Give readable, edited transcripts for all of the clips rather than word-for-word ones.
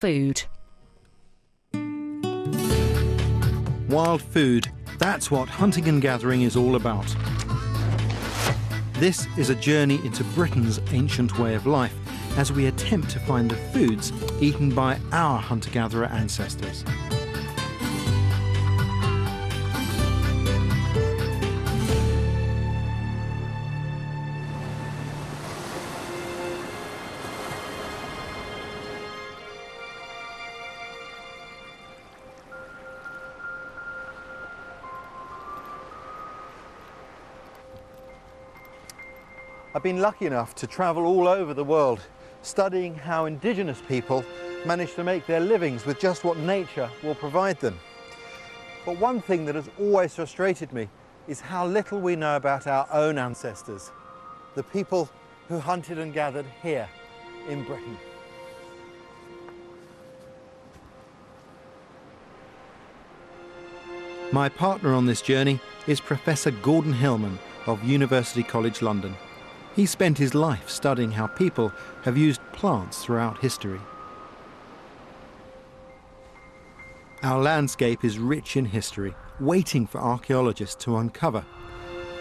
Food. Wild food, that's what hunting and gathering is all about. This is a journey into Britain's ancient way of life as we attempt to find the foods eaten by our hunter-gatherer ancestors. I've been lucky enough to travel all over the world, studying how indigenous people manage to make their livings with just what nature will provide them. But one thing that has always frustrated me is how little we know about our own ancestors, the people who hunted and gathered here in Britain. My partner on this journey is Professor Gordon Hillman of University College London. He spent his life studying how people have used plants throughout history. Our landscape is rich in history, waiting for archaeologists to uncover.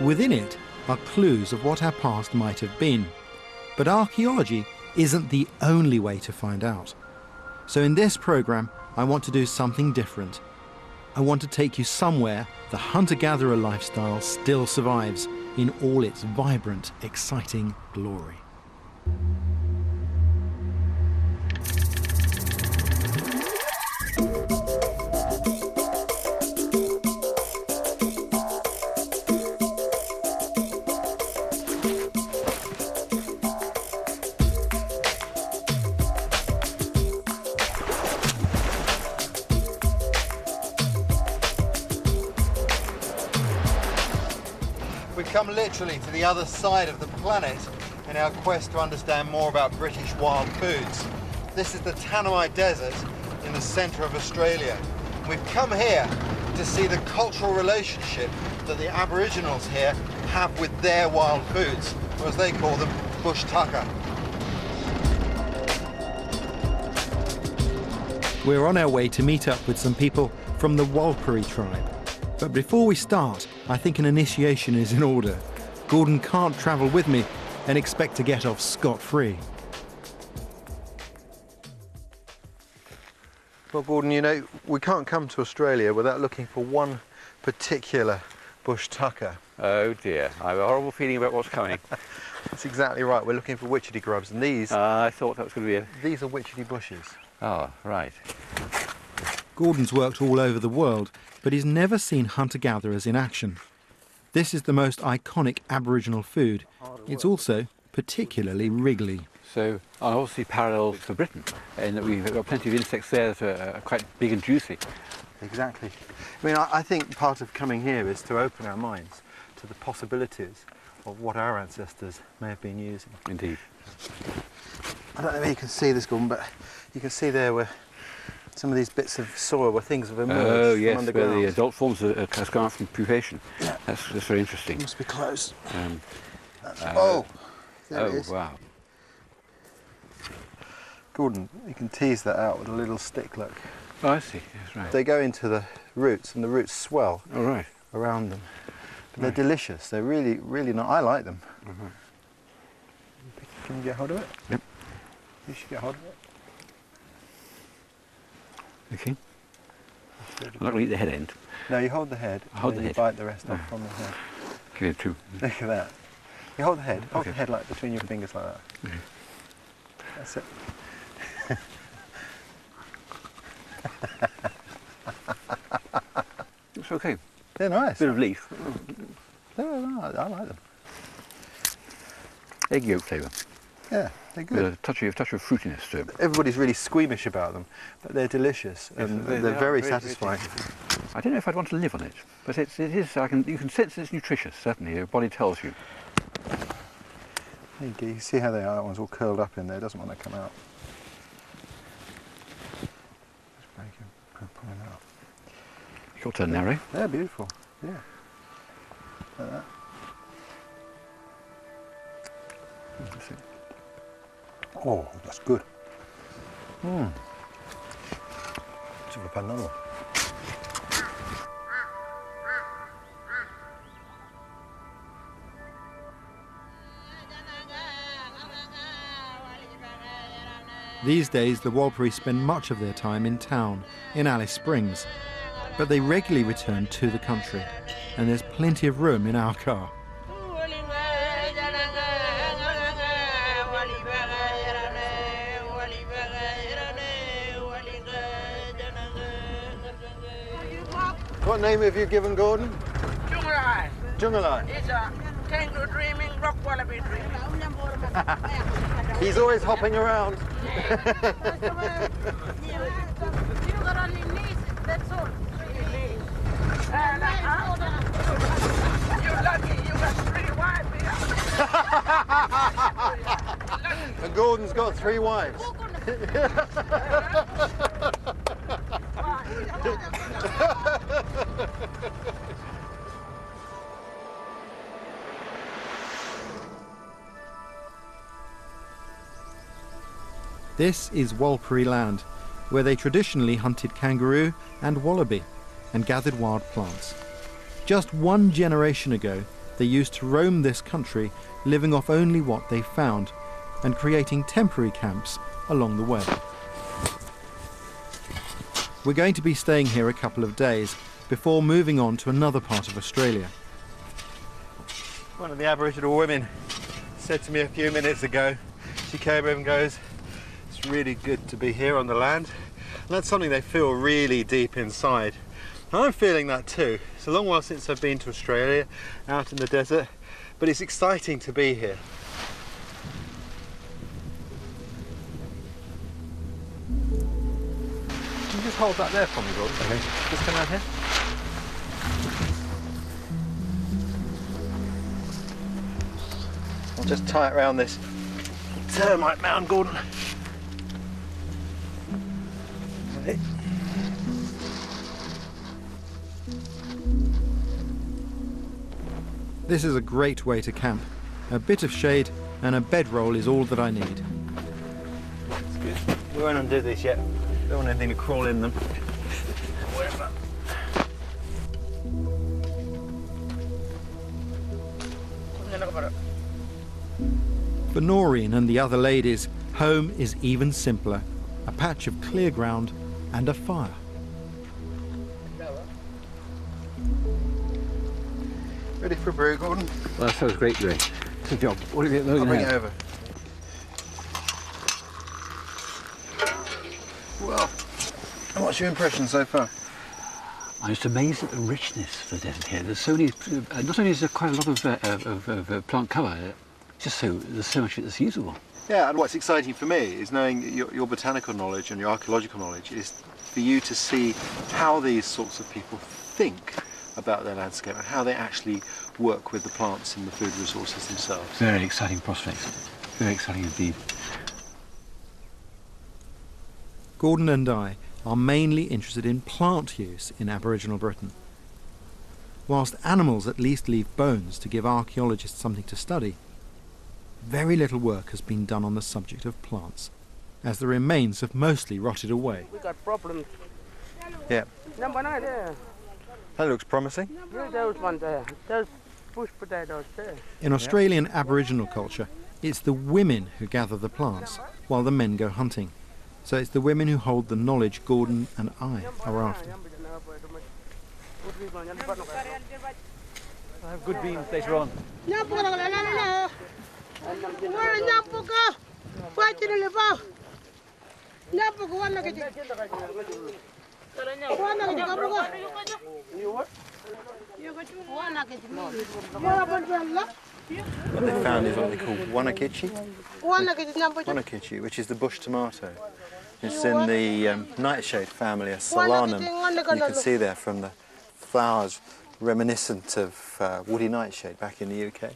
Within it are clues of what our past might have been. But archaeology isn't the only way to find out. So in this programme, I want to do something different. I want to take you somewhere the hunter-gatherer lifestyle still survives in all its vibrant, exciting glory. We've come literally to the other side of the planet in our quest to understand more about British wild foods. This is the Tanami Desert in the centre of Australia. We've come here to see the cultural relationship that the Aboriginals here have with their wild foods, or as they call them, bush tucker. We're on our way to meet up with some people from the Warlpiri tribe. But before we start, I think an initiation is in order. Gordon can't travel with me and expect to get off scot-free. Well, Gordon, you know, we can't come to Australia without looking for one particular bush tucker. Oh dear, I have a horrible feeling about what's coming. That's exactly right. We're looking for witchetty grubs, and these... I thought that was going to be a... These are witchetty bushes. Oh, right. Gordon's worked all over the world, but he's never seen hunter-gatherers in action. This is the most iconic Aboriginal food. It's also particularly wriggly. So, obviously parallel to Britain, in that we've got plenty of insects there that are quite big and juicy. Exactly. I mean, I think part of coming here is to open our minds to the possibilities of what our ancestors may have been using. Indeed. I don't know if you can see this, Gordon, but you can see there where some of these bits of soil where things have emerged Oh yes, from underground. where the adult forms has gone out from pupation. Yeah. That's very interesting. Must be close. There Oh, it is. Wow. Gordon, you can tease that out with a little stick, look. Oh, I see, that's right. They go into the roots, and the roots swell Oh, right. around them. But they're delicious. They're really, really nice. I like them. Can you get hold of it? Yep. You should get hold of it. Okay. I'm not going to eat the head end. No, you hold the head, Hold and the then head. you bite the rest off from the head. Give it two. Look at that. You hold the head. Hold Okay. the head like between your fingers like that. Okay. That's it. It's okay. They're nice. Bit of leaf. No, I like them. Egg yolk flavour. Yeah, they're good. With a touch of fruitiness to them. Everybody's really squeamish about them, but they're delicious and they they're are very very satisfying. I don't know if I'd want to live on it, but it is. You can sense it's nutritious. Certainly, your body tells you. There you go. You see how they are? That one's all curled up in there. Doesn't want to come out. Just break it, pull them out. Short and narrow. They're beautiful. Yeah. Like that. Oh, that's good. These days, the Warlpiri spend much of their time in town, in Alice Springs, but they regularly return to the country, and there's plenty of room in our car. What name have you given Gordon? Jungalai. Jungalai. He's a kangaroo dreaming, rock wallaby dreaming. He's always hopping around. You're lucky, you got 3 wives here. And Gordon's got 3 wives. This is Warlpiri land, where they traditionally hunted kangaroo and wallaby and gathered wild plants. Just 1 generation ago, they used to roam this country, living off only what they found and creating temporary camps along the way. We're going to be staying here a couple of days before moving on to another part of Australia. One of the Aboriginal women said to me a few minutes ago, she came over and goes, "It's really good to be here on the land." And that's something they feel really deep inside. And I'm feeling that too. It's a long while since I've been to Australia, out in the desert, but it's exciting to be here. Can you just hold that there for me, Gordon? Okay. Just come out here. I'll just tie it around this termite mound, Gordon. Ready? This is a great way to camp. A bit of shade and a bedroll is all that I need. That's good. We won't undo these yet. Don't want anything to crawl in them. For Noreen and the other ladies, home is even simpler. A patch of clear ground and a fire. Ready for a brew, Gordon? Well, that sounds great, Ray. Good job. What are you I'll bring it over. Well, what's your impression so far? I'm just amazed at the richness of the desert here. There's so many, not only is there quite a lot of plant cover, just there's so much of it that's usable. Yeah, and what's exciting for me is knowing your botanical knowledge and your archaeological knowledge is for you to see how these sorts of people think about their landscape and how they actually work with the plants and the food resources themselves. Very exciting prospects. Very exciting indeed. Gordon and I are mainly interested in plant use in Aboriginal Britain. Whilst animals at least leave bones to give archaeologists something to study, very little work has been done on the subject of plants, as the remains have mostly rotted away. We got problems. Yeah. Number 9 there. That looks promising. Yeah, those ones there. Those bush potatoes there. In Australian Aboriginal culture, it's the women who gather the plants, while the men go hunting. So it's the women who hold the knowledge Gordon and I are after. I'll have good beans later on. What they found is what they call witchetty. Witchetty, which is the bush tomato. It's in the nightshade family, a solanum. You can see there from the flowers reminiscent of woody nightshade back in the UK.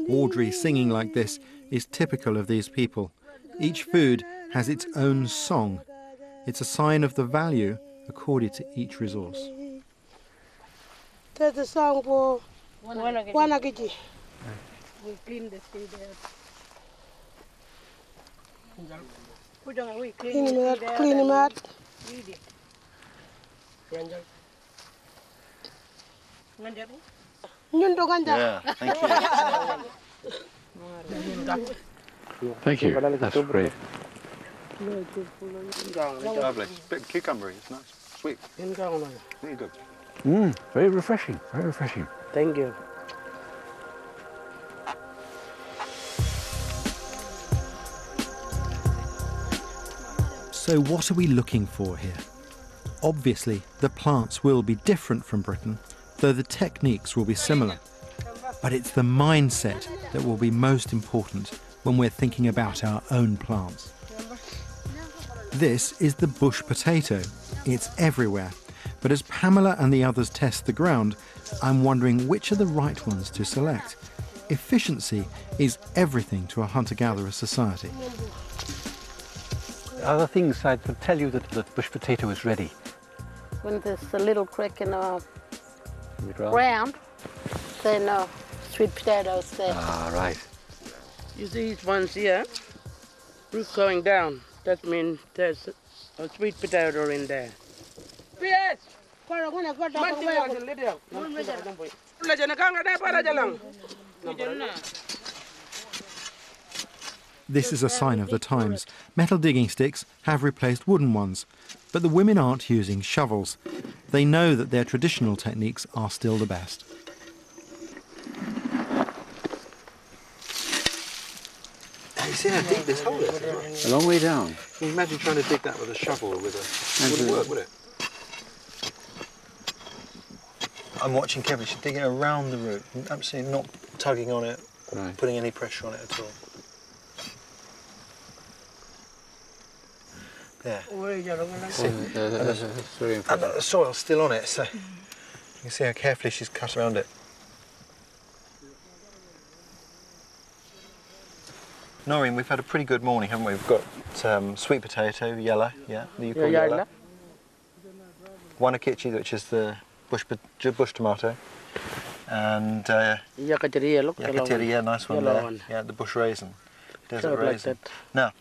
Audrey singing like this is typical of these people. Each food has its own song. It's a sign of the value accorded to each resource. There's a song for Wanagiji. We clean the sea there. Clean him out. Yeah, thank you. Thank you. That's great. Lovely. Bit of cucumber, it's nice. Sweet. Really good. Very refreshing. Very refreshing. Thank you. So what are we looking for here? Obviously, the plants will be different from Britain, though the techniques will be similar. But it's the mindset that will be most important when we're thinking about our own plants. This is the bush potato. It's everywhere. But as Pamela and the others test the ground, I'm wondering which are the right ones to select. Efficiency is everything to a hunter-gatherer society. Other things I would tell you that the bush potato is ready. When there's a little crack in the In the ground. ground, then sweet potatoes there. Ah, right. You see these ones here? Roots going down. That means there's a sweet potato in there. Yes! This is a sign of the times. Metal digging sticks have replaced wooden ones, but the women aren't using shovels. They know that their traditional techniques are still the best. You see how deep this hole is? A long way down. Can you imagine trying to dig that with a shovel or with a... It wouldn't work, would it? I'm watching Kevin. She's digging around the root, absolutely not tugging on it or Right. putting any pressure on it at all. There. That's very And impressive. the soil's still on it, so you can see how carefully she's cut around it. Noreen, we've had a pretty good morning, haven't we? We've got sweet potato, yellow, yeah, that you call yellow. Wanakichi, which is the bush tomato, and yakatiri, yeah, nice one Yellow there. one. Yeah, the bush raisin, desert Sort of like raisin. that. Now,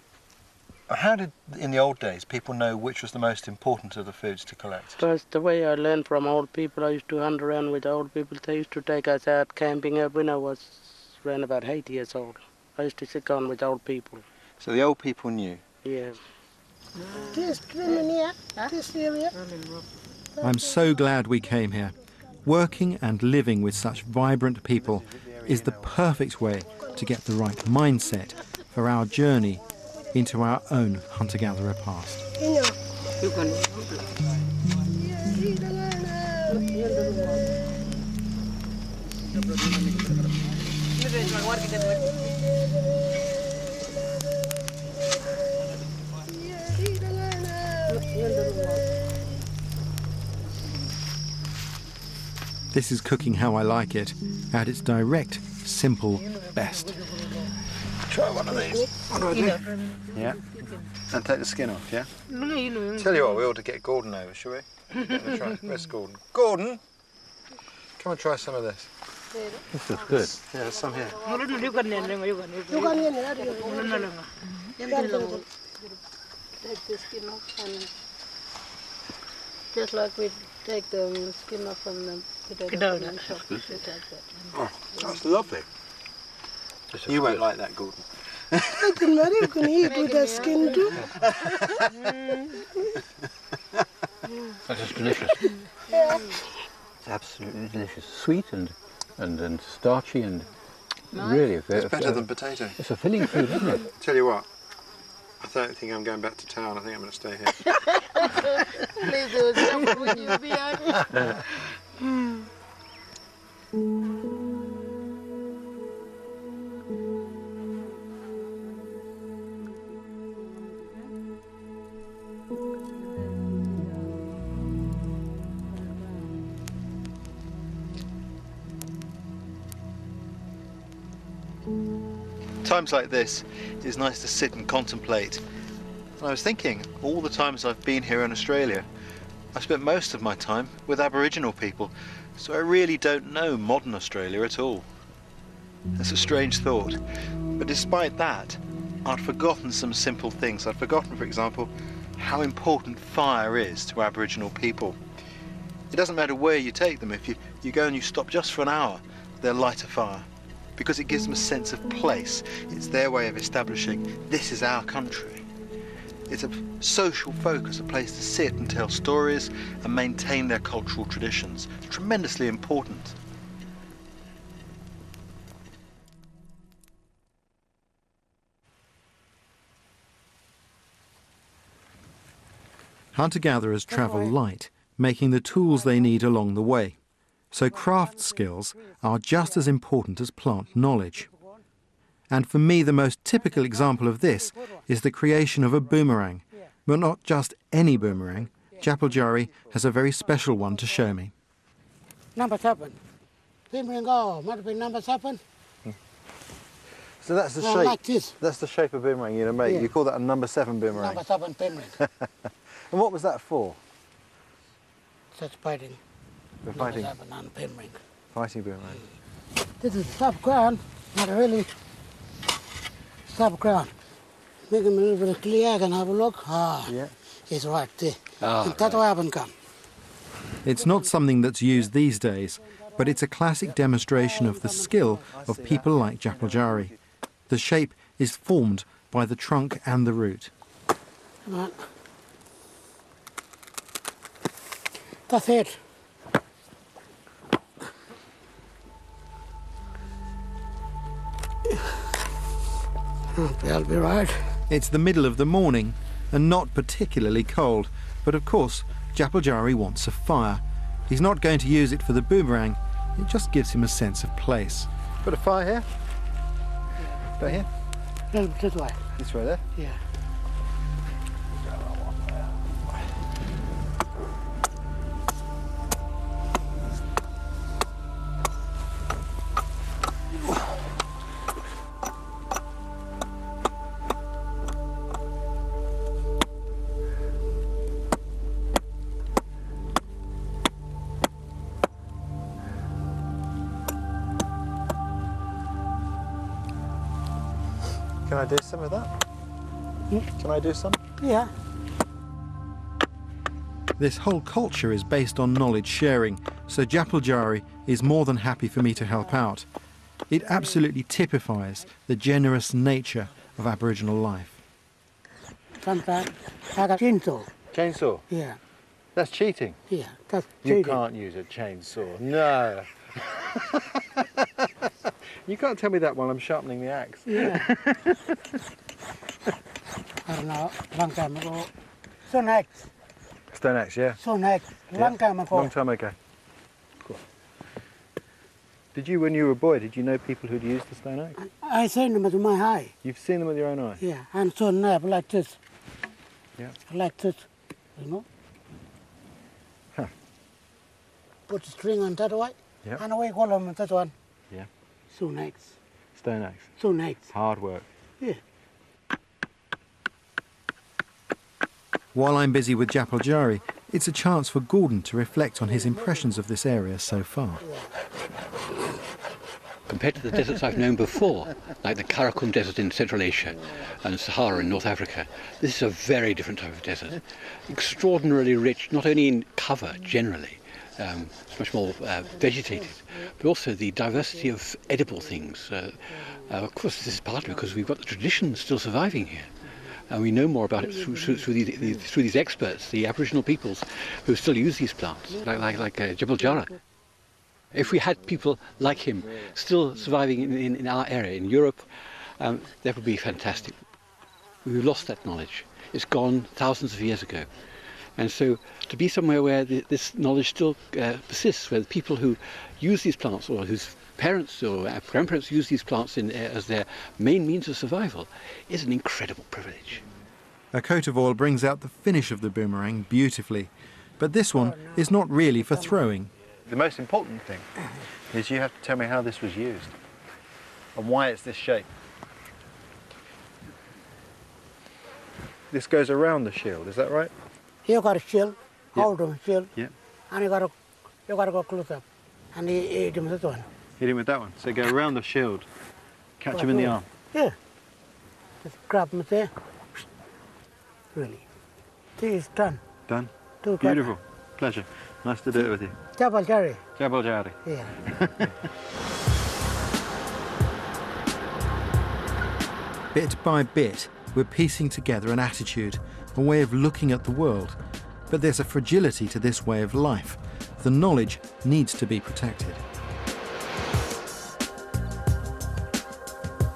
how did, in the old days, people know which was the most important of the foods to collect? Because the way I learned from old people, I used to hunt around with old people. They used to take us out camping up when I was around about 8 years old. I used to sit on with old people. So the old people knew. Yeah. I'm so glad we came here. Working and living with such vibrant people is the perfect way to get the right mindset for our journey into our own hunter-gatherer past. This is cooking how I like it, at its direct, simple best. Try one of these. What do I do? Yeah. And take the skin off, yeah? Tell you what, we ought to get Gordon over, shall we? Get him to try. Where's Gordon? Gordon! Come and try some of this. This looks good. Yeah, there's some here. Take the skin off and just like we take the skin off from the potato. Oh, that's lovely. You won't like that, Gordon. You can eat with the skin too. That's just delicious. It's absolutely delicious. Sweet and starchy and really... It's better than potato. It's a filling food, isn't it? Tell you what, I don't think I'm going back to town. I think I'm going to stay here. Please do it when you be out. Times like this, it's nice to sit and contemplate. And I was thinking, all the times I've been here in Australia, I spent most of my time with Aboriginal people, so I really don't know modern Australia at all. That's a strange thought, but despite that, I'd forgotten some simple things. I'd forgotten, for example, how important fire is to Aboriginal people. It doesn't matter where you take them. If you go and you stop just for an hour, they'll light a fire, because it gives them a sense of place. It's their way of establishing, this is our country. It's a social focus, a place to sit and tell stories and maintain their cultural traditions. It's tremendously important. Hunter-gatherers travel light, making the tools they need along the way. So craft skills are just as important as plant knowledge. And for me, the most typical example of this is the creation of a boomerang. But not just any boomerang. Japaljarri has a very special one to show me. Number 7. Might be number 7. So that's the No, shape. like this. That's the shape of boomerang you're gonna make. Yeah. You call that a number 7 boomerang. Number 7 boomerang. And what was that for? Such fighting. For fighting. Number 7 and boomerang. Fighting boomerang. This is soft ground, not really soft ground. Make them a little bit clear, I can have a look. Yeah. It's right there. Ah, And that's why I haven't come. It's not something that's used these days, but it's a classic demonstration of the skill of people like Japaljarri. The shape is formed by the trunk and the root. Right. That's it. That'll be right. It's the middle of the morning and not particularly cold, but of course Japaljarri wants a fire. He's not going to use it for the boomerang, it just gives him a sense of place. Put a fire here? Down here? No, this way. This way there? Yeah. Can I do some of that? Can I do some? Yeah. This whole culture is based on knowledge sharing, so Japaljarri is more than happy for me to help out. It absolutely typifies the generous nature of Aboriginal life. Sometimes I got chainsaw. Chainsaw? Yeah. That's cheating. Yeah. That's You cheating. can't use a chainsaw. No. You can't tell me that while I'm sharpening the axe. Yeah. I don't know, long time ago. Stone axe. Stone axe, yeah. Stone axe. Long time ago. Long time ago. Cool. Did you, when you were a boy, did you know people who'd used the stone axe? I seen them with my eye. You've seen them with your own eye? Yeah. And stone knife like this. Yeah. Like this. You know? Huh. Put the string on that way. Yeah. And we call them that one. Yeah. Stone axe. Stone axe. Stone axe. Hard work. Yeah. While I'm busy with Japaljarri, it's a chance for Gordon to reflect on his impressions of this area so far. Compared to the deserts I've known before, like the Karakum Desert in Central Asia and Sahara in North Africa, this is a very different type of desert. Extraordinarily rich, not only in cover generally, it's much more vegetated, but also the diversity of edible things. Of course, this is partly because we've got the tradition still surviving here. And we know more about it through these experts, the Aboriginal peoples who still use these plants, like Japaljarri. If we had people like him still surviving in our area, in Europe, that would be fantastic. We've lost that knowledge. It's gone thousands of years ago. And so to be somewhere where this knowledge still persists, where the people who use these plants or whose parents or grandparents use these plants as their main means of survival, is an incredible privilege. A coat of oil brings out the finish of the boomerang beautifully, but this one is not really for throwing. The most important thing is you have to tell me how this was used and why it's this shape. This goes around the shield, is that right? You got a shield. hold them still, Yep. and you gotta go close up, and he hit him with this one. Hit him with that one. So go around the shield, catch him in the arm. Yeah. Just grab him there. Really. See, it's done. Done. Too Beautiful. Pleasure. Nice to do it with you. Jabal Jari. Jabal Jari. Yeah. Bit by bit, we're piecing together an attitude, a way of looking at the world. But there's a fragility to this way of life. The knowledge needs to be protected.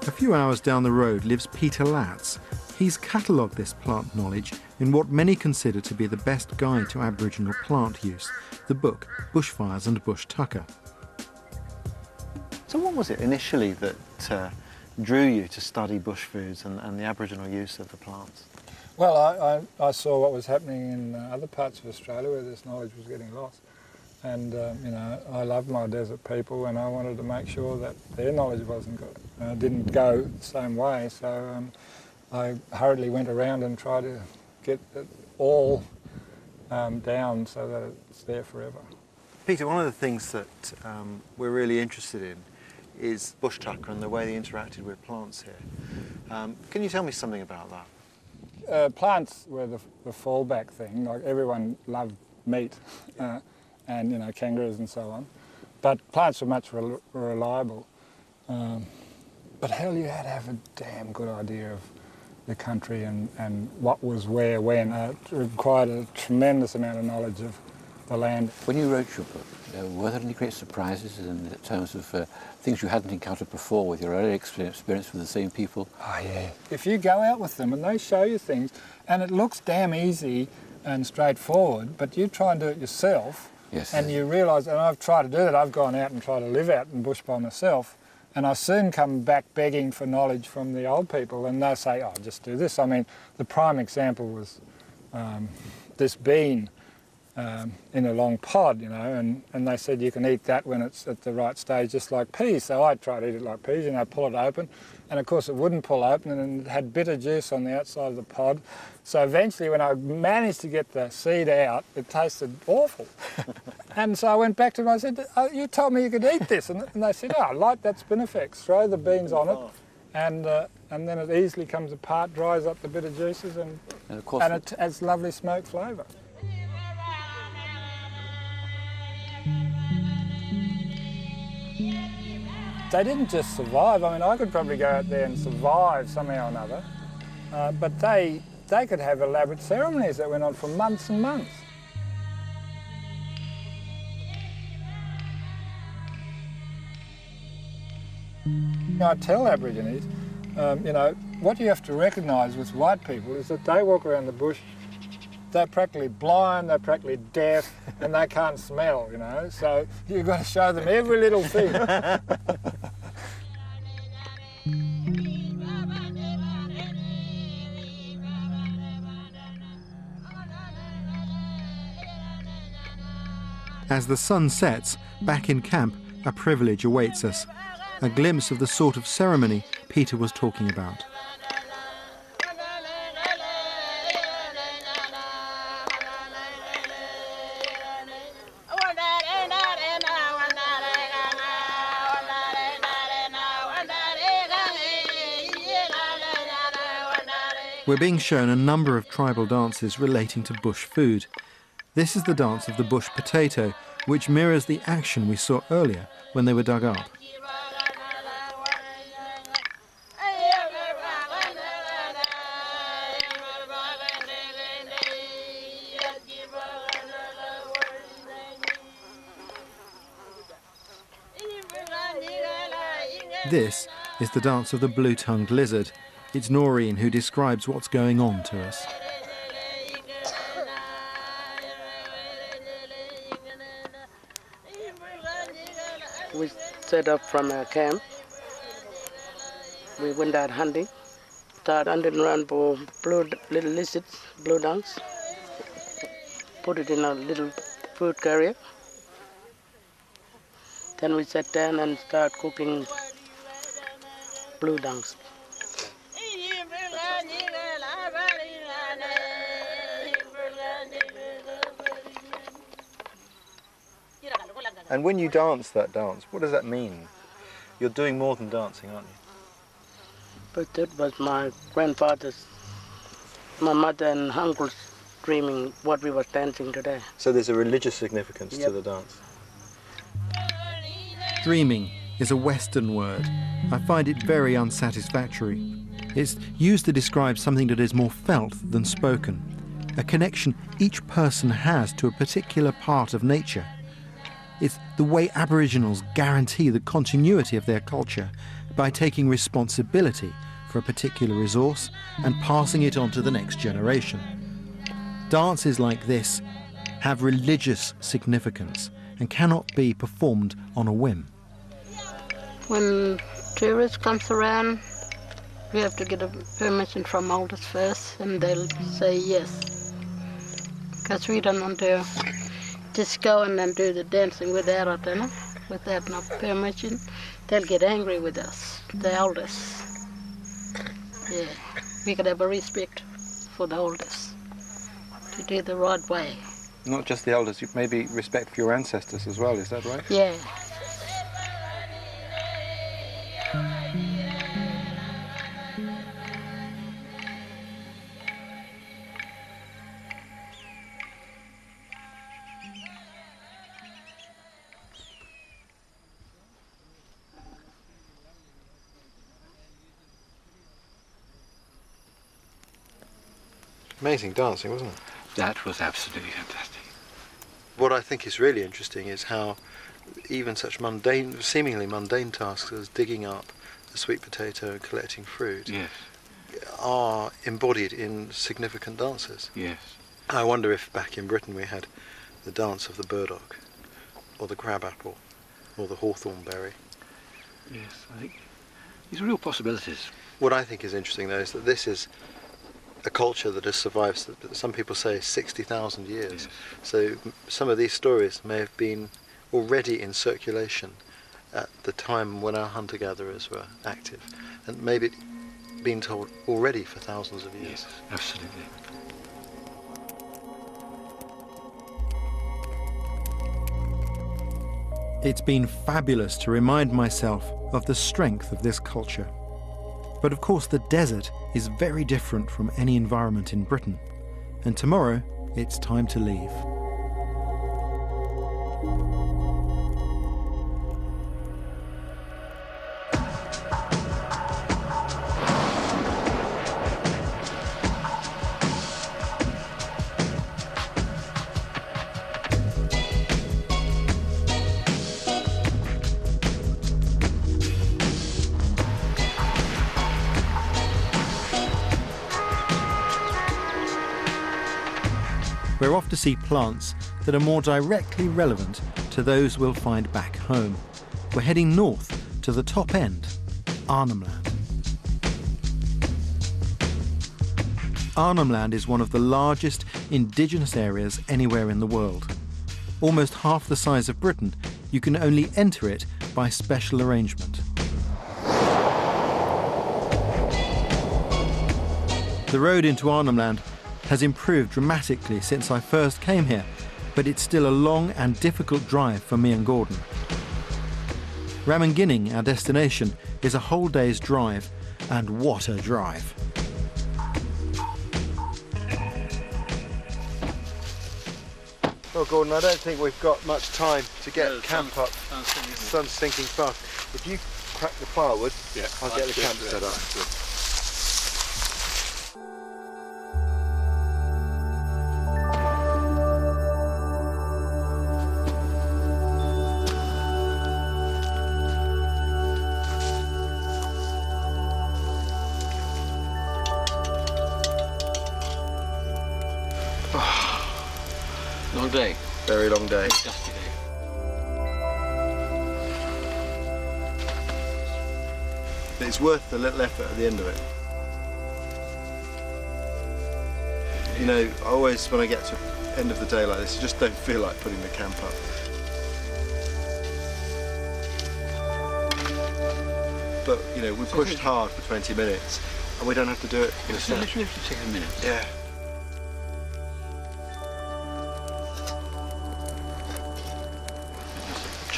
A few hours down the road lives Peter Latz. He's catalogued this plant knowledge in what many consider to be the best guide to Aboriginal plant use, the book Bushfires and Bush Tucker. So what was it initially that drew you to study bush foods and the Aboriginal use of the plants? Well, I saw what was happening in other parts of Australia where this knowledge was getting lost. And, you know, I love my desert people and I wanted to make sure that their knowledge didn't go the same way. So I hurriedly went around and tried to get it all down so that it's there forever. Peter, one of the things that we're really interested in is bush tucker and the way they interacted with plants here. Can you tell me something about that? Plants were the fallback thing. Like everyone loved meat and, you know, kangaroos and so on. But plants were much more reliable. But hell, you had to have a damn good idea of the country and what was where, when. It required a tremendous amount of knowledge of the land. When you wrote your book, were there any great surprises in terms of things you hadn't encountered before with your early experience with the same people? Oh, yeah. If you go out with them and they show you things, and it looks damn easy and straightforward, but you try and do it yourself, yes, and you realise, and I've tried to do that, I've gone out and tried to live out in bush by myself, and I soon come back begging for knowledge from the old people, and they say, oh, just do this. I mean, the prime example was this bean in a long pod, you know, and they said you can eat that when it's at the right stage, just like peas. So I tried to eat it like peas, you know, pull it open, and of course it wouldn't pull open, and it had bitter juice on the outside of the pod. So eventually when I managed to get the seed out, it tasted awful. And so I went back to them, I said, oh, you told me you could eat this, and they said, oh, like that Spinifex, throw the beans on it, and then it easily comes apart, dries up the bitter juices, and it has lovely smoke flavour. They didn't just survive. I mean, I could probably go out there and survive somehow or another, but they could have elaborate ceremonies that went on for months and months. I tell Aborigines, you know, what you have to recognise with white people is that they walk around the bush, they're practically blind, they're practically deaf, and they can't smell, you know, so you've got to show them every little thing. As the sun sets, back in camp, a privilege awaits us. A glimpse of the sort of ceremony Peter was talking about. We're being shown a number of tribal dances relating to bush food. This is the dance of the bush potato, which mirrors the action we saw earlier when they were dug up. This is the dance of the blue-tongued lizard. It's Noreen who describes what's going on to us. We set up from our camp. We went out hunting. Started hunting around for little lizards, blue dunks. Put it in a little food carrier. Then we sat down and started cooking blue dunks. And when you dance that dance, what does that mean? You're doing more than dancing, aren't you? But that was my grandfather's, my mother and uncle's dreaming what we was dancing today. So there's a religious significance to Yep. the dance. Dreaming is a Western word. I find it very unsatisfactory. It's used to describe something that is more felt than spoken, a connection each person has to a particular part of nature. It's the way Aboriginals guarantee the continuity of their culture by taking responsibility for a particular resource and passing it on to the next generation. Dances like this have religious significance and cannot be performed on a whim. When tourists comes around, we have to get a permission from elders first, and they'll say yes. Because we don't want to just go and then do the dancing without it, you know? Without no permission. They'll get angry with us, the elders. Yeah, we could have a respect for the elders to do the right way. Not just the elders, maybe respect for your ancestors as well, is that right? Yeah. Amazing dancing, wasn't it? That was absolutely fantastic. What I think is really interesting is how even such mundane, seemingly mundane tasks as digging up a sweet potato and collecting fruit Yes, are embodied in significant dances. yes. I wonder if back in Britain we had the dance of the burdock, or the crabapple, or the hawthorn berry. Yes, I think these are real possibilities. What I think is interesting though is that this is a culture that has survived, some people say 60,000 years. Yes. So some of these stories may have been already in circulation at the time when our hunter-gatherers were active, and maybe been told already for thousands of years. Yes, absolutely. It's been fabulous to remind myself of the strength of this culture. But of course the desert is very different from any environment in Britain, and tomorrow it's time to leave. We're off to see plants that are more directly relevant to those we'll find back home. We're heading north to the top end, Arnhem Land. Arnhem Land is one of the largest indigenous areas anywhere in the world. Almost half the size of Britain, you can only enter it by special arrangement. The road into Arnhem Land has improved dramatically since I first came here, but it's still a long and difficult drive for me and Gordon. Ramanginning, our destination, is a whole day's drive, and what a drive. Well, Gordon, I don't think we've got much time to get camp up. Sun's sinking fast. If you crack the firewood, I'll get the camp set up. Long day. Very long day. Very dusty day. But it's worth the little effort at the end of it. You know, I always, when I get to the end of the day like this, I just don't feel like putting the camp up. But, you know, we pushed hard for 20 minutes, and we don't have to do it in a So set. literally have to take a minute. Yeah.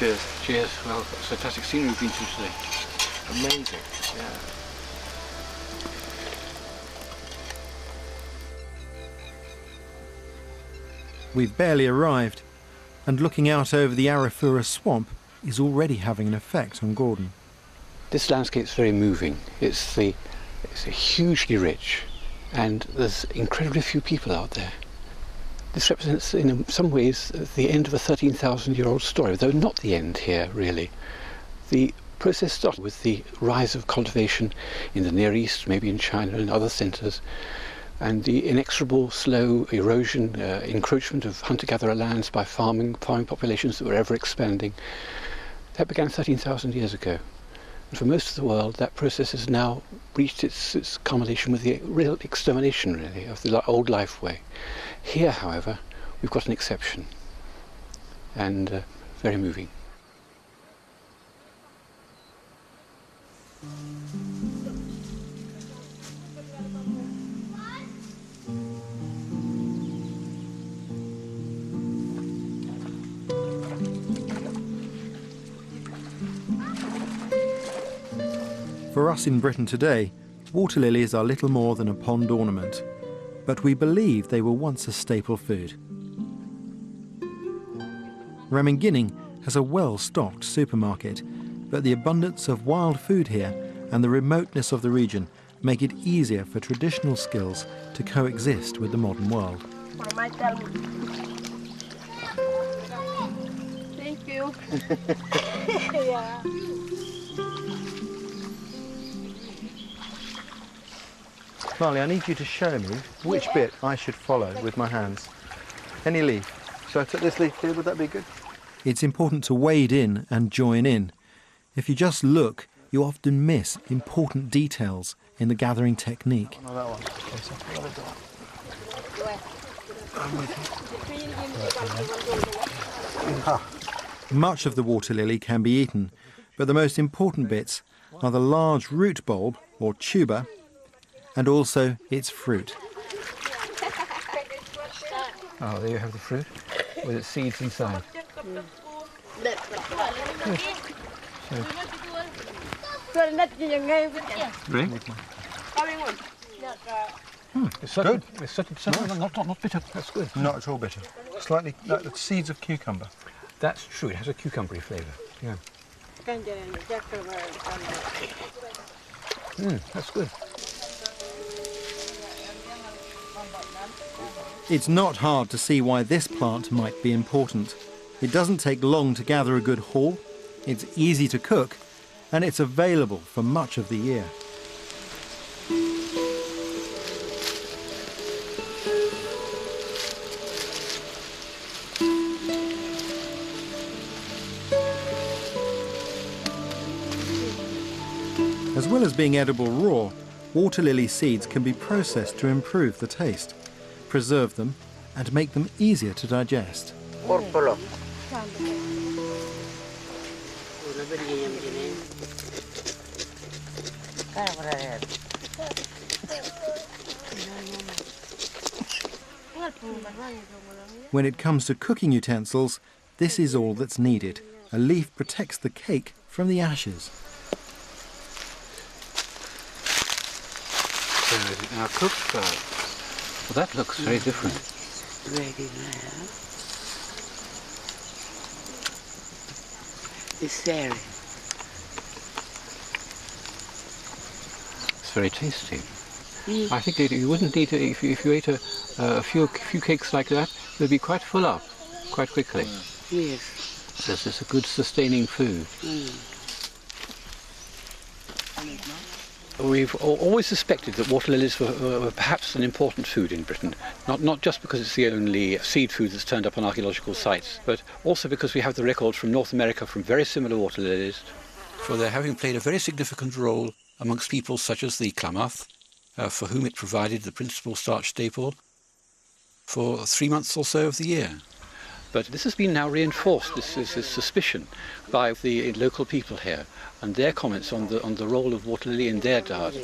Cheers. Cheers. Well, it's fantastic scenery we've been to today. Amazing. Yeah. We've barely arrived, and looking out over the Arafura swamp is already having an effect on Gordon. This landscape's very moving. It's hugely rich, and there's incredibly few people out there. This represents, in some ways, the end of a 13,000-year-old story, though not the end here, really. The process started with the rise of cultivation in the Near East, maybe in China and other centres, and the inexorable, slow erosion, encroachment of hunter-gatherer lands by farming populations that were ever expanding. That began 13,000 years ago. And for most of the world, that process has now reached its culmination with the real extermination, really, of the old life way. Here, however, we've got an exception, and very moving. For us in Britain today, water lilies are little more than a pond ornament, but we believe they were once a staple food. Remingining has a well-stocked supermarket, but the abundance of wild food here and the remoteness of the region make it easier for traditional skills to coexist with the modern world. Thank you. Yeah. Marley, I need you to show me which bit I should follow with my hands. Any leaf. So I took this leaf here, would that be good? It's important to wade in and join in. If you just look, you often miss important details in the gathering technique. Oh, that one. Okay, so follow the dot. Much of the water lily can be eaten, but the most important bits are the large root bulb, or tuber, and also its fruit. Oh, there you have the fruit, with its seeds inside. Really? It's Good. It's certainly not bitter. That's good. Not at all bitter. Slightly like the seeds of cucumber. That's true. It has a cucumbery flavour. Yeah. That's good. It's not hard to see why this plant might be important. It doesn't take long to gather a good haul, it's easy to cook, and it's available for much of the year. As well as being edible raw, water lily seeds can be processed to improve the taste, preserve them, and make them easier to digest. When it comes to cooking utensils, this is all that's needed. A leaf protects the cake from the ashes. So is it now cooked first? Well, that looks very different. Ready now. It's there. It's very tasty. I think you wouldn't need to, if you ate a few cakes like that, you'd be quite full up quite quickly. Yes. So it's a good sustaining food. We've always suspected that water lilies were perhaps an important food in Britain, not just because it's the only seed food that's turned up on archaeological sites, but also because we have the records from North America from very similar water lilies, for their having played a very significant role amongst peoples such as the Klamath, for whom it provided the principal starch staple for 3 months or so of the year. But this has been now reinforced, this suspicion, by the local people here and their comments on the role of water lily in their diet.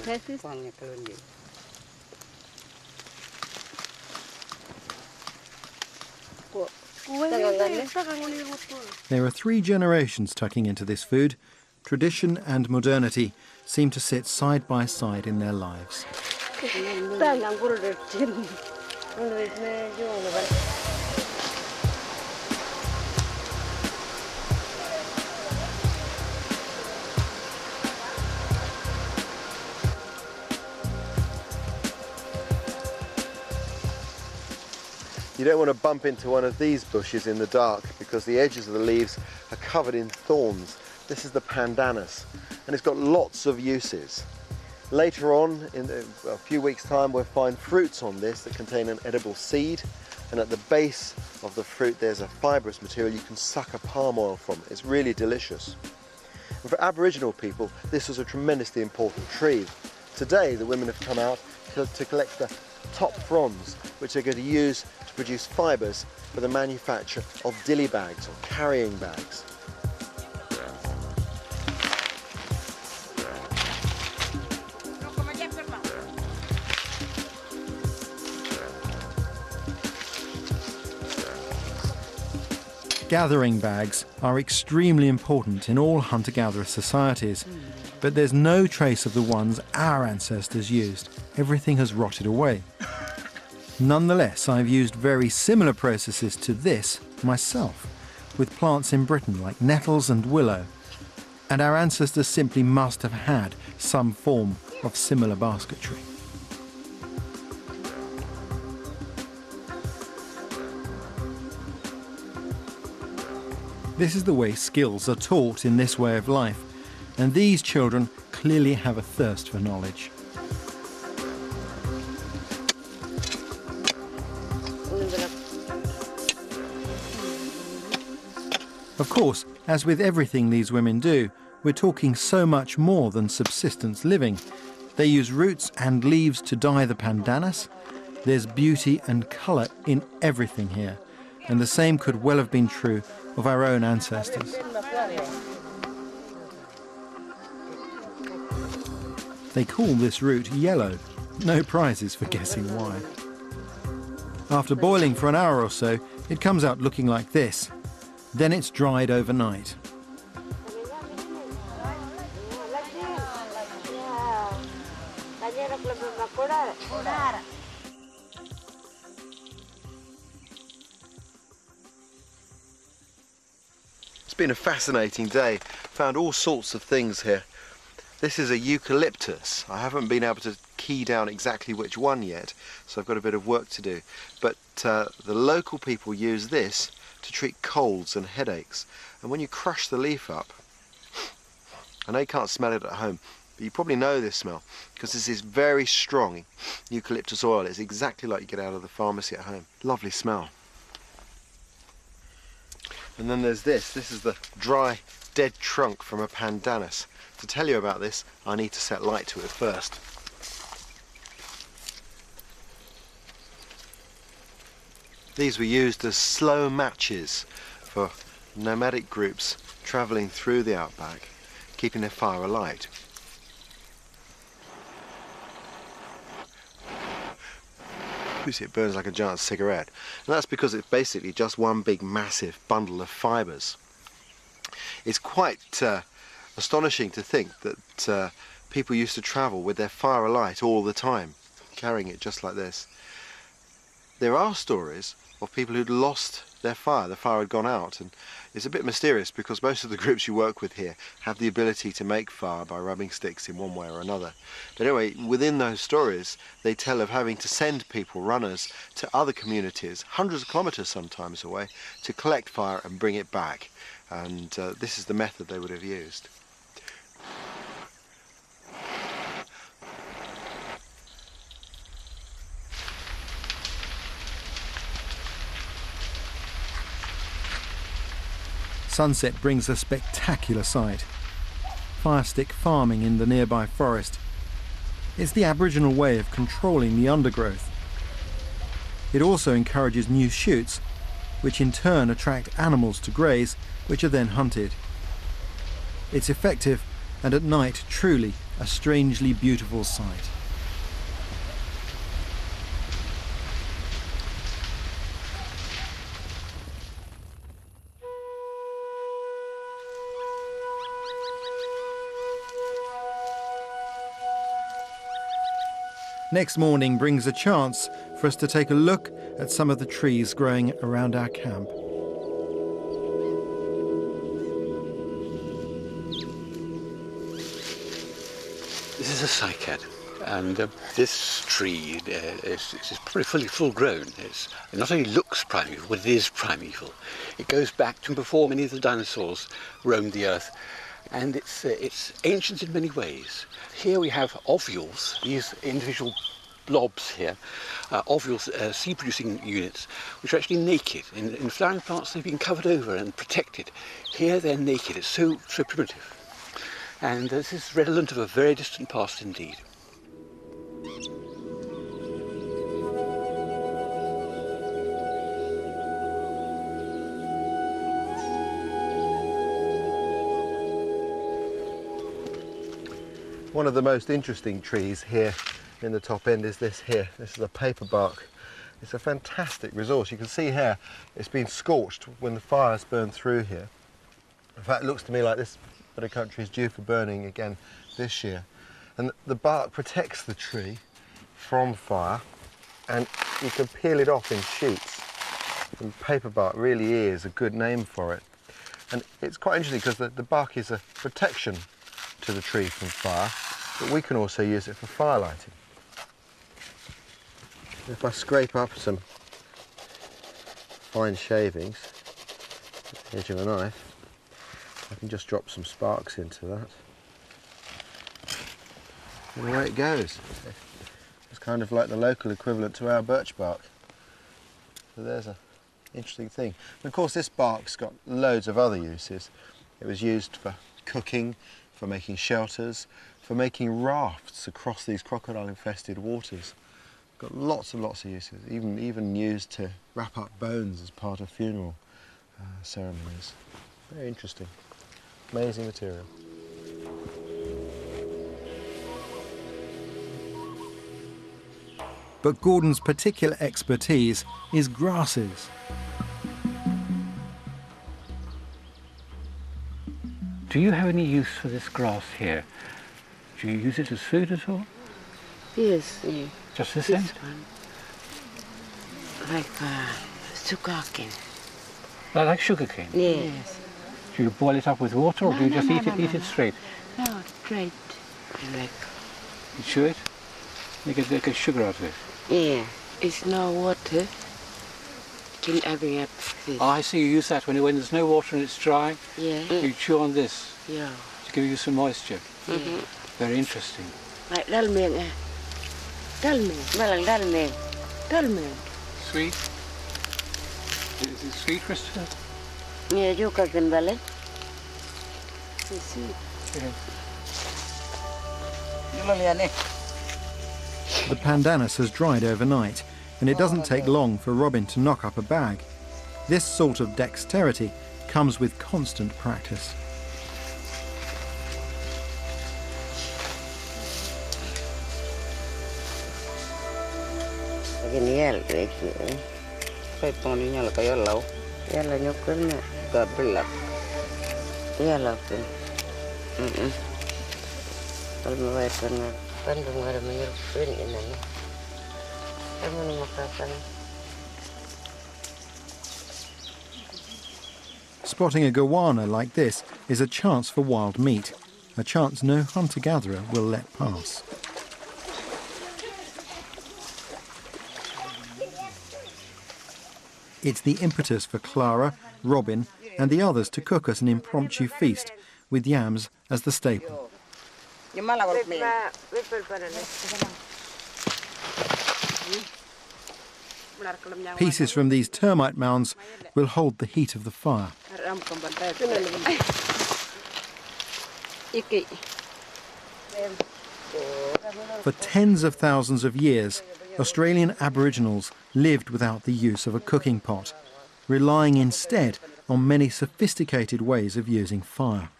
There are 3 generations tucking into this food. Tradition and modernity seem to sit side by side in their lives. You don't want to bump into one of these bushes in the dark because the edges of the leaves are covered in thorns. This is the pandanus, and it's got lots of uses. Later on, in a few weeks' time, we'll find fruits on this that contain an edible seed, and at the base of the fruit there's a fibrous material you can suck a palm oil from. It's really delicious. And for Aboriginal people, this was a tremendously important tree. Today, the women have come out to collect the top fronds, which they're going to use to produce fibres for the manufacture of dilly bags or carrying bags. Gathering bags are extremely important in all hunter-gatherer societies, but there's no trace of the ones our ancestors used. Everything has rotted away. Nonetheless, I've used very similar processes to this myself, with plants in Britain like nettles and willow, and our ancestors simply must have had some form of similar basketry. This is the way skills are taught in this way of life, and these children clearly have a thirst for knowledge. Of course, as with everything these women do, we're talking so much more than subsistence living. They use roots and leaves to dye the pandanus. There's beauty and colour in everything here, and the same could well have been true of our own ancestors. They call this root yellow. No prizes for guessing why. After boiling for an hour or so, it comes out looking like this. Then it's dried overnight. It's been a fascinating day. Found all sorts of things here. This is a eucalyptus. I haven't been able to key down exactly which one yet, so I've got a bit of work to do. But the local people use this to treat colds and headaches. And when you crush the leaf up, I know you can't smell it at home, but you probably know this smell because this is very strong eucalyptus oil. It's exactly like you get out of the pharmacy at home. Lovely smell. And then there's this. This is the dry, dead trunk from a pandanus. To tell you about this, I need to set light to it first. These were used as slow matches for nomadic groups travelling through the outback, keeping their fire alight. You see, it burns like a giant cigarette, and that's because it's basically just one big massive bundle of fibres. It's quite astonishing to think that people used to travel with their fire alight all the time, carrying it just like this. There are stories of people who'd lost their fire. The fire had gone out, and it's a bit mysterious because most of the groups you work with here have the ability to make fire by rubbing sticks in one way or another. But anyway, within those stories they tell of having to send people, runners, to other communities, hundreds of kilometres sometimes away, to collect fire and bring it back. And this is the method they would have used. Sunset brings a spectacular sight. Fire stick farming in the nearby forest. It's the Aboriginal way of controlling the undergrowth. It also encourages new shoots, which in turn attract animals to graze, which are then hunted. It's effective, and at night truly a strangely beautiful sight. Next morning brings a chance for us to take a look at some of the trees growing around our camp. This is a cycad, and this tree is pretty full grown. It not only looks primeval, but it is primeval. It goes back to before many of the dinosaurs roamed the earth, and it's ancient in many ways. Here we have ovules, these individual blobs here, ovules, seed-producing units, which are actually naked. In flowering plants they've been covered over and protected. Here they're naked. It's so primitive. And this is redolent of a very distant past indeed. One of the most interesting trees here in the top end is this here. This is a paperbark. It's a fantastic resource. You can see here it's been scorched when the fires burned through here. In fact, it looks to me like this bit of country is due for burning again this year. And the bark protects the tree from fire, and you can peel it off in shoots. And paperbark really is a good name for it. And it's quite interesting because the bark is a protection to the tree from fire, but we can also use it for fire lighting. If I scrape up some fine shavings with the edge of a knife, I can just drop some sparks into that. And away it goes. It's kind of like the local equivalent to our birch bark. So there's an interesting thing. And of course this bark's got loads of other uses. It was used for cooking, for making shelters, for making rafts across these crocodile-infested waters. Got lots and lots of uses, even used to wrap up bones as part of funeral ceremonies. Very interesting. Amazing material. But Gordon's particular expertise is grasses. Do you have any use for this grass here? Do you use it as food at all? Yes, yeah. Just this This end? one. Like sugarcane. Like sugarcane? Yes. Do you boil it up with water, or do you just eat it straight? No, straight. Like, You chew it? You get sugar out of it? yeah. It's no water. Can having a fish. Oh, I see. You use that when there's no water and it's dry. Yeah. You chew on this Yeah. to give you some moisture. Mm-hmm. Very interesting. Like dalming. Dalming. Malang dalming. Dalming. Sweet? Is it sweet, Christopher? Yeah, you can balance. It's sweet. The pandanus has dried overnight, and it doesn't take long for Robin to knock up a bag. This sort of dexterity comes with constant practice. Spotting a goanna like this is a chance for wild meat, a chance no hunter-gatherer will let pass. It's the impetus for Clara, Robin and the others to cook us an impromptu feast with yams as the staple. Pieces from these termite mounds will hold the heat of the fire. For tens of thousands of years, Australian Aboriginals lived without the use of a cooking pot, relying instead on many sophisticated ways of using fire.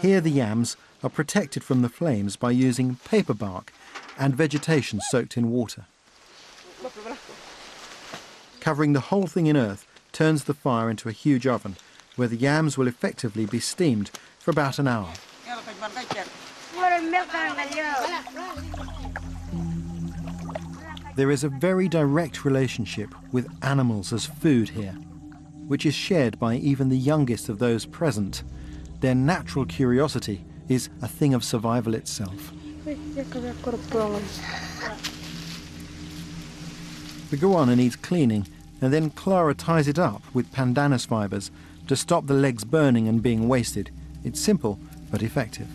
Here the yams are protected from the flames by using paper bark and vegetation soaked in water. Covering the whole thing in earth turns the fire into a huge oven, where the yams will effectively be steamed for about an hour. There is a very direct relationship with animals as food here, which is shared by even the youngest of those present. Their natural curiosity is a thing of survival itself. The goanna needs cleaning, and then Clara ties it up with pandanus fibres to stop the legs burning and being wasted. It's simple, but effective.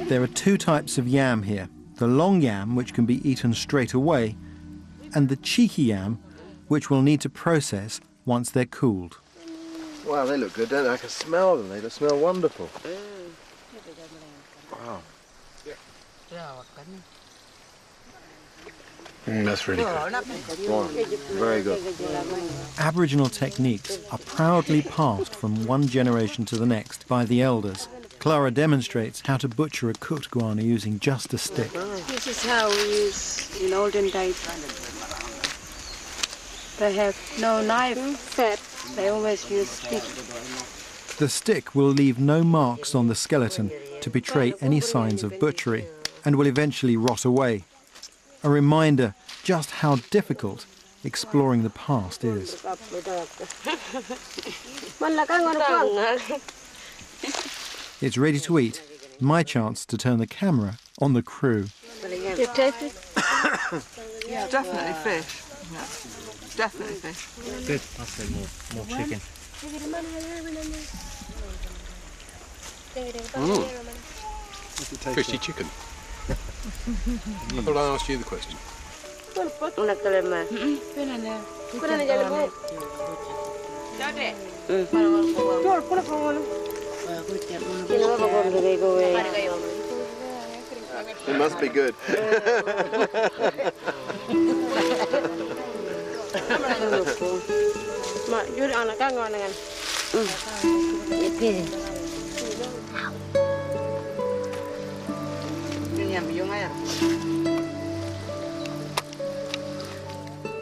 There are two types of yam here. The long yam, which can be eaten straight away, and the cheeky yam, which we'll need to process once they're cooled. Wow, they look good, don't they? I can smell them. They smell wonderful. Wow. That's really good. Wow. Very good. Aboriginal techniques are proudly passed from one generation to the next by the elders. Clara demonstrates how to butcher a cooked goanna using just a stick. This is how we use in olden days. They have no knife, fat. They always use stick. The stick will leave no marks on the skeleton to betray any signs of butchery and will eventually rot away. A reminder just how difficult exploring the past is. It's ready to eat. My chance to turn the camera on the crew. You taste it? It's definitely fish. Yeah. Definitely fish. Good. I'll say more chicken. Fishy chicken. I thought I asked you the question. It must be good.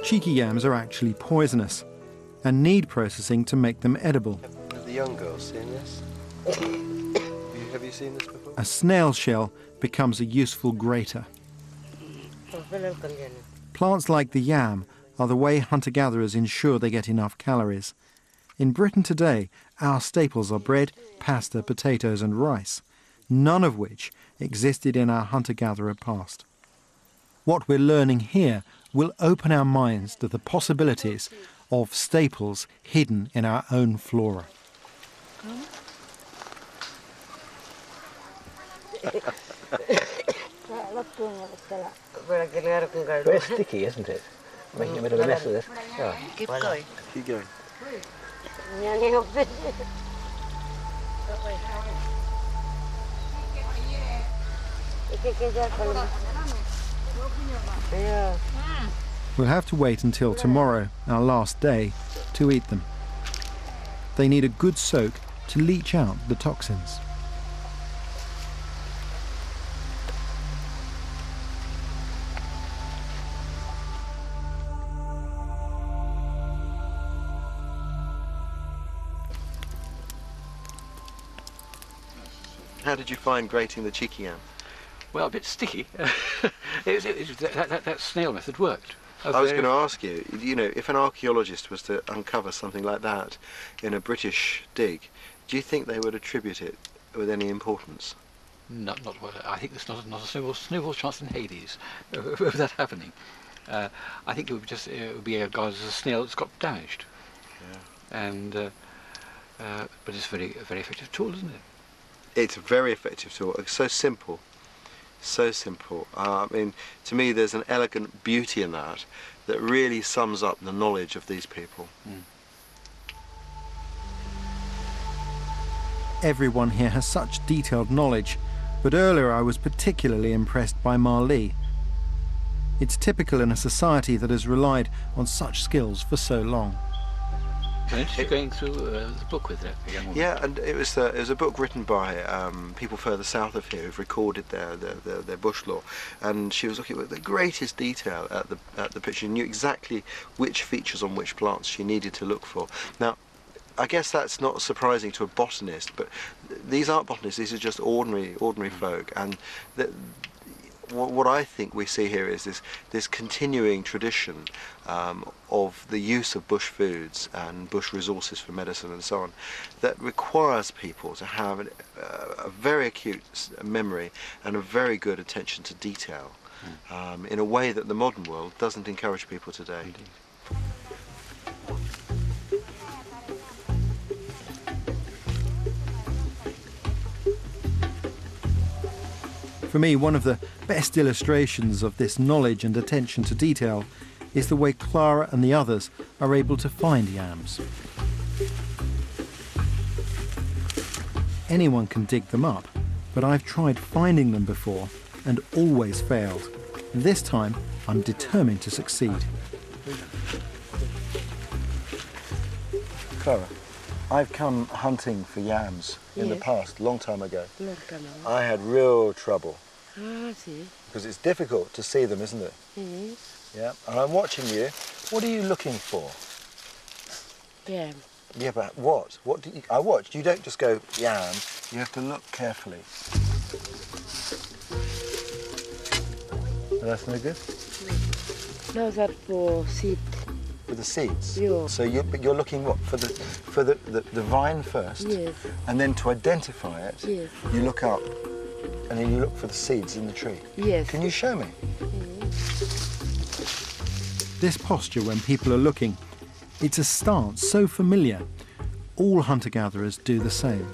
Cheeky yams are actually poisonous and need processing to make them edible. Have the young girls seen this? Have you seen this before? A snail shell becomes a useful grater. Plants like the yam are the way hunter-gatherers ensure they get enough calories. In Britain today, our staples are bread, pasta, potatoes and rice, none of which existed in our hunter-gatherer past. What we're learning here will open our minds to the possibilities of staples hidden in our own flora. Very sticky, isn't it? Making a bit of a mess of this. Oh. Keep going. Keep going. We'll have to wait until tomorrow, our last day, to eat them. They need a good soak to leach out the toxins. How did you find grating the cheeky yam? Well, a bit sticky. That snail method worked. I was going to ask you, you know, if an archaeologist was to uncover something like that in a British dig, do you think they would attribute it with any importance? Not well. I think there's not a snowball's chance in Hades of that happening. I think it would be regarded as a snail that's got damaged. Yeah. And but it's a very effective tool, isn't it? It's a very effective tool. It's so simple. So simple. I mean, to me there's an elegant beauty in that really sums up the knowledge of these people. Everyone here has such detailed knowledge, but earlier I was particularly impressed by Marlee. It's typical in a society that has relied on such skills for so long. You're going through the book with that young woman. Yeah, and it was a book written by people further south of here who've recorded their bush lore, and she was looking with the greatest detail at the picture. She knew exactly which features on which plants she needed to look for. Now, I guess that's not surprising to a botanist, but these aren't botanists. These are just ordinary folk, and what I think we see here is this continuing tradition of the use of bush foods and bush resources for medicine and so on, that requires people to have a very acute memory and a very good attention to detail in a way that the modern world doesn't encourage people today. Indeed. For me, one of the best illustrations of this knowledge and attention to detail is the way Clara and the others are able to find yams. Anyone can dig them up, but I've tried finding them before and always failed. This time, I'm determined to succeed. Clara, I've come hunting for yams in the past, long time ago. Long time ago. I had real trouble. Ah, I see. Because it's difficult to see them, isn't it? Yes. Yeah. And I'm watching you. What are you looking for? Yam. Yeah, but what? What do you? I watched. You don't just go yam. You have to look carefully. That's no good. No, that for seed. For the seeds. Yeah. So you're looking what for the vine first. Yes. And then to identify it, Yes. you look up, and then you look for the seeds in the tree. Yes. Can you show me? This posture when people are looking, it's a stance so familiar. All hunter-gatherers do the same.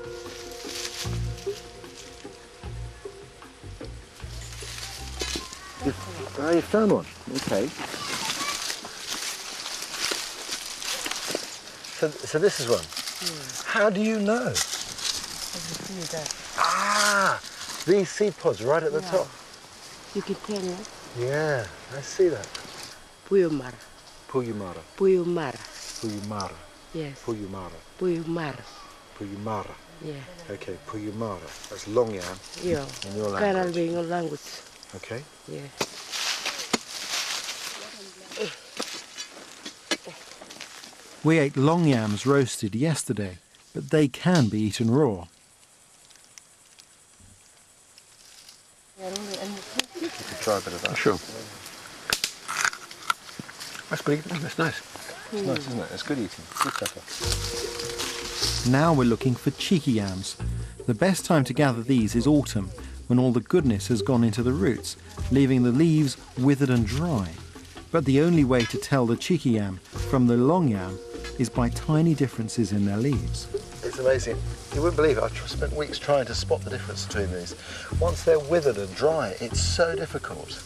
Oh, you found one. Okay. So this is one. How do you know? Ah, these seed pods right at the top. You can tell it. Yeah, I see that. Puyumara. Puyumara. Puyumara. Puyumara. Yes. Puyumara. Puyumara. Puyumara. Yeah. Okay, Puyumara. That's long yam Yeah. in your Kind language. of being a language. Okay. Yeah. We ate long yams roasted yesterday, but they can be eaten raw. You could try a bit of that. Sure. That's pretty good. That's nice. It's nice, isn't it? It's good eating. Good pepper. Now we're looking for cheeky yams. The best time to gather these is autumn, when all the goodness has gone into the roots, leaving the leaves withered and dry. But the only way to tell the cheeky yam from the long yam is by tiny differences in their leaves. It's amazing. You wouldn't believe it. I've spent weeks trying to spot the difference between these. Once they're withered and dry, it's so difficult.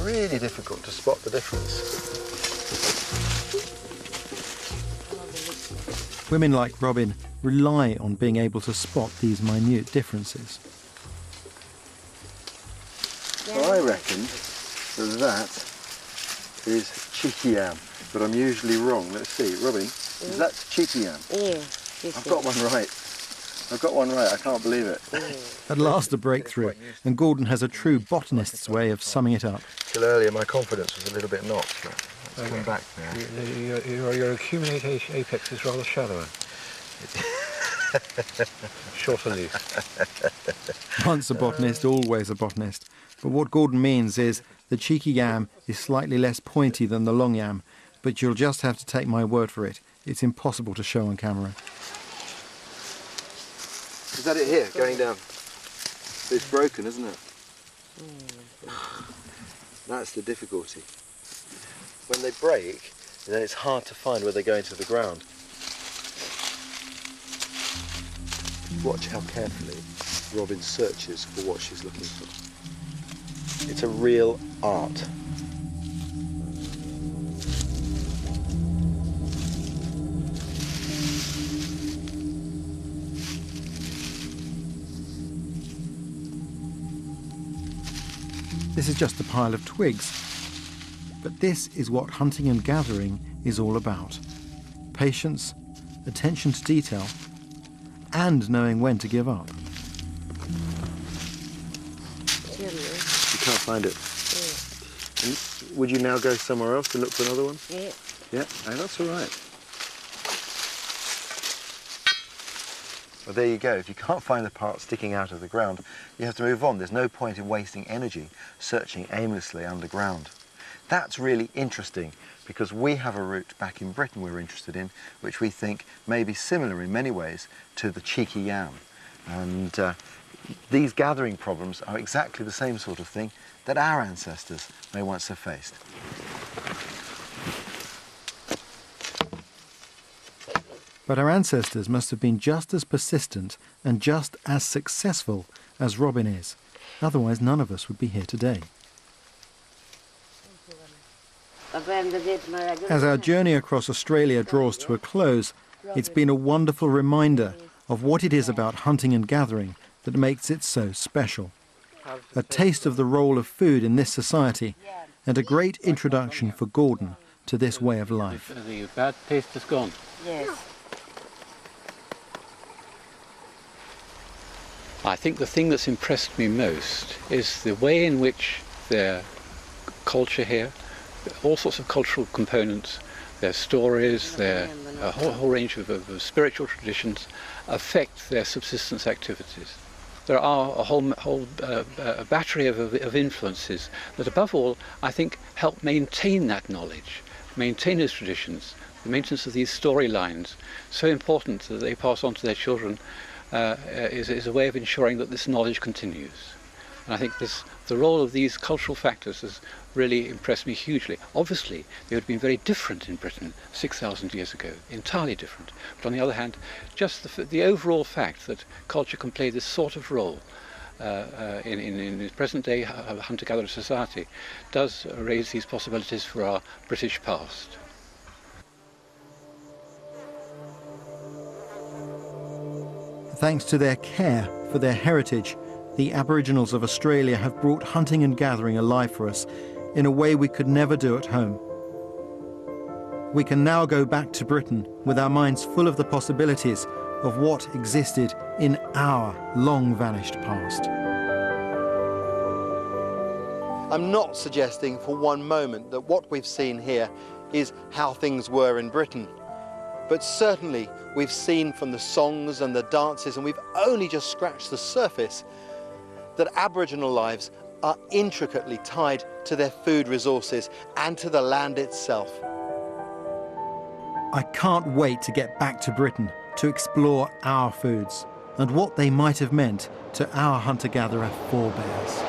Really difficult to spot the difference. Women like Robin rely on being able to spot these minute differences. So I reckon that is cheeky yam, but I'm usually wrong. Let's see. Robin, is that cheeky yam? Yeah. I've got one right. I've got one right. I can't believe it. At last a breakthrough, and Gordon has a true botanist's way of summing it up. Till earlier my confidence was a little bit knocked, but it's come back now. Your accumulate apex is rather shallower. Shorter leaf. Once a botanist, always a botanist. But what Gordon means is the cheeky yam is slightly less pointy than the long yam, but you'll just have to take my word for it. It's impossible to show on camera. Is that it here, going down? It's broken, isn't it? That's the difficulty. When they break, then it's hard to find where they go into the ground. Watch how carefully Robin searches for what she's looking for. It's a real art. This is just a pile of twigs. But this is what hunting and gathering is all about. Patience attention to detail, and knowing when to give up. You can't find it. And would you now go somewhere else to look for another one? Yeah. Yeah, no, that's all right. Well, there you go. If you can't find the part sticking out of the ground, you have to move on. There's no point in wasting energy searching aimlessly underground. That's really interesting because we have a route back in Britain we're interested in, which we think may be similar in many ways to the cheeky yam. And these gathering problems are exactly the same sort of thing that our ancestors may once have faced. But our ancestors must have been just as persistent and just as successful as Robin is. Otherwise, none of us would be here today. As our journey across Australia draws to a close, it's been a wonderful reminder of what it is about hunting and gathering that makes it so special. A taste of the role of food in this society, and a great introduction for Gordon to this way of life. The bad taste is gone. Yes. I think the thing that's impressed me most is the way in which their culture here, all sorts of cultural components, their stories, their whole range of spiritual traditions affect their subsistence activities. There are a whole battery of influences that above all I think help maintain that knowledge, maintain those traditions, the maintenance of these storylines, so important that they pass on to their children, is a way of ensuring that this knowledge continues. And I think the role of these cultural factors has really impressed me hugely. Obviously, they would have been very different in Britain 6,000 years ago, entirely different. But on the other hand, just the overall fact that culture can play this sort of role in the present-day hunter-gatherer society does raise these possibilities for our British past. Thanks to their care for their heritage, the Aboriginals of Australia have brought hunting and gathering alive for us in a way we could never do at home. We can now go back to Britain with our minds full of the possibilities of what existed in our long-vanished past. I'm not suggesting for one moment that what we've seen here is how things were in Britain. But certainly we've seen from the songs and the dances, and we've only just scratched the surface, that Aboriginal lives are intricately tied to their food resources and to the land itself. I can't wait to get back to Britain to explore our foods and what they might have meant to our hunter-gatherer forebears.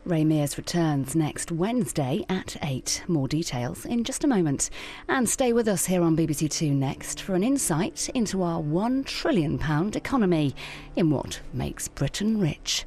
Ray Mears returns next Wednesday at 8. More details in just a moment. And stay with us here on BBC Two next for an insight into our £1 trillion economy in what makes Britain rich.